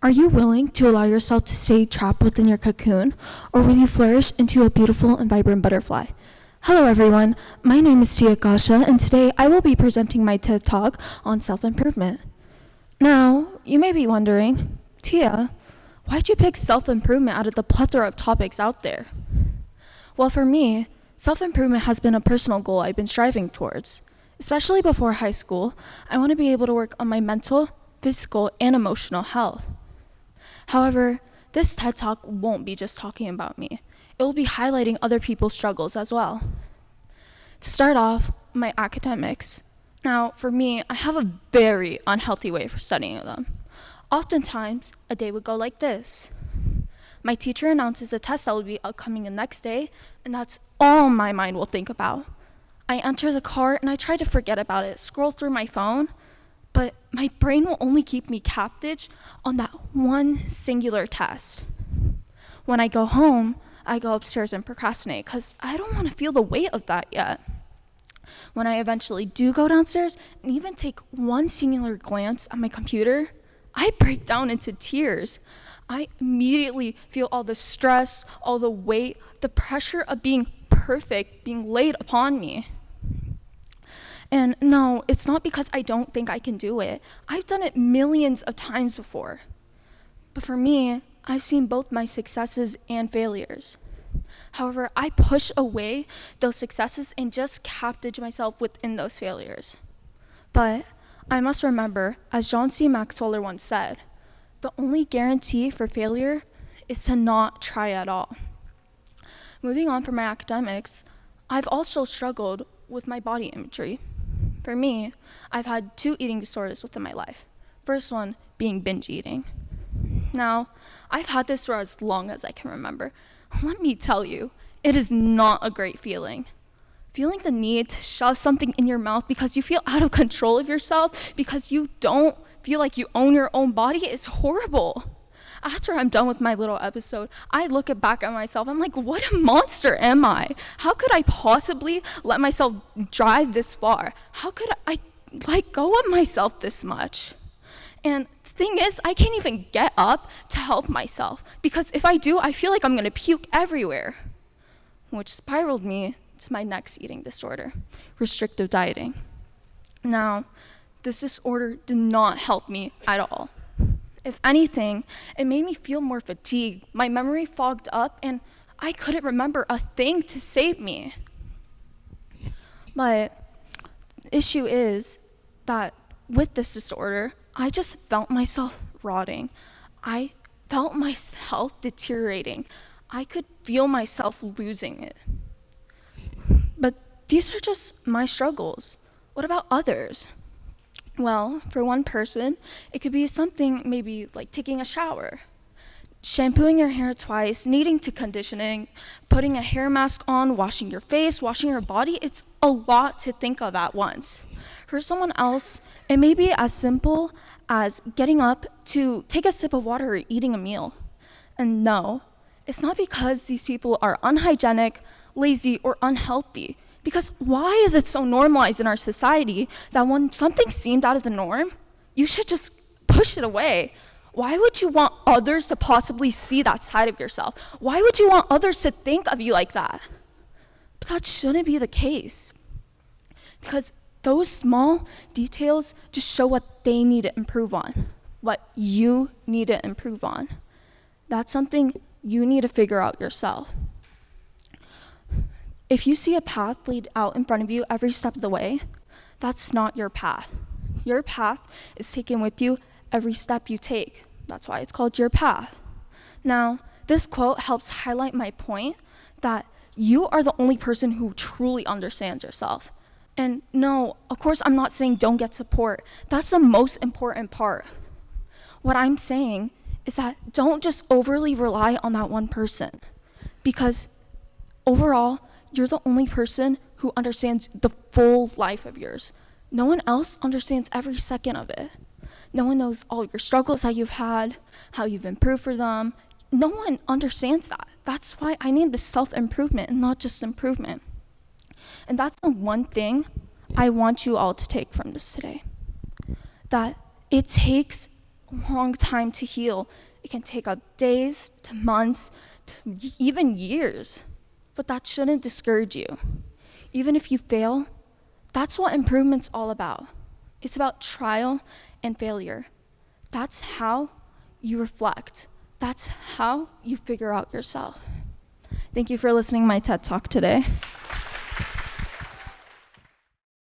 Are you willing to allow yourself to stay trapped within your cocoon, or will you flourish into a beautiful and vibrant butterfly? Hello everyone, my name is Qasha, and today I will be presenting my TED Talk on self-improvement. Now, you may be wondering, Tia, why'd you pick self-improvement out of the plethora of topics out there? Well, for me, self-improvement has been a personal goal I've been striving towards. Especially before high school, I want to be able to work on my mental, physical, and emotional health. However, this TED Talk won't be just talking about me. It will be highlighting other people's struggles as well. To start off, my academics. Now, for me, I have a very unhealthy way for studying them. Oftentimes, a day would go like this. My teacher announces a test that will be upcoming the next day, and that's all my mind will think about. I enter the car and I try to forget about it, scroll through my phone, but my brain will only keep me captive on that one singular test. When I go home, I go upstairs and procrastinate because I don't want to feel the weight of that yet. When I eventually do go downstairs and even take one singular glance at my computer, I break down into tears. I immediately feel all the stress, all the weight, the pressure of being perfect being laid upon me. And no, it's not because I don't think I can do it. I've done it millions of times before. But for me, I've seen both my successes and failures. However, I push away those successes and just captive myself within those failures. But I must remember, as John C. Maxwell once said, the only guarantee for failure is to not try at all. Moving on from my academics, I've also struggled with my body imagery. For me, I've had 2 eating disorders within my life. First one being binge eating. Now, I've had this for as long as I can remember. Let me tell you, it is not a great feeling. Feeling the need to shove something in your mouth because you feel out of control of yourself, because you don't feel like you own your own body is horrible. After I'm done with my little episode, I look back at myself. I'm like, what a monster am I? How could I possibly let myself drive this far? How could I let go of myself this much? And the thing is, I can't even get up to help myself, because if I do, I feel like I'm going to puke everywhere, which spiraled me to my next eating disorder, restrictive dieting. Now, this disorder did not help me at all. If anything, it made me feel more fatigued. My memory fogged up, and I couldn't remember a thing to save me. But the issue is that with this disorder, I just felt myself rotting. I felt my health deteriorating. I could feel myself losing it. But these are just my struggles. What about others? Well, for one person, it could be something maybe like taking a shower, shampooing your hair twice, needing to conditioning, putting a hair mask on, washing your face, washing your body. It's a lot to think of at once. For someone else, it may be as simple as getting up to take a sip of water or eating a meal. And no, it's not because these people are unhygienic, lazy, or unhealthy. Because why is it so normalized in our society that when something seemed out of the norm, you should just push it away? Why would you want others to possibly see that side of yourself? Why would you want others to think of you like that? But that shouldn't be the case. Because those small details just show what they need to improve on, what you need to improve on. That's something you need to figure out yourself. If you see a path laid out in front of you every step of the way, that's not your path. Your path is taken with you every step you take. That's why it's called your path. Now, this quote helps highlight my point that you are the only person who truly understands yourself. And no, of course, I'm not saying don't get support. That's the most important part. What I'm saying is that don't just overly rely on that one person, because overall, you're the only person who understands the full life of yours. No one else understands every second of it. No one knows all your struggles that you've had, how you've improved for them. No one understands that. That's why I need the self-improvement and not just improvement. And that's the one thing I want you all to take from this today. That it takes long time to heal. It can take up days to months to even years. But that shouldn't discourage you. Even if you fail, that's what improvement's all about. It's about trial and failure. That's how you reflect. That's how you figure out yourself. Thank you for listening to my TED Talk today.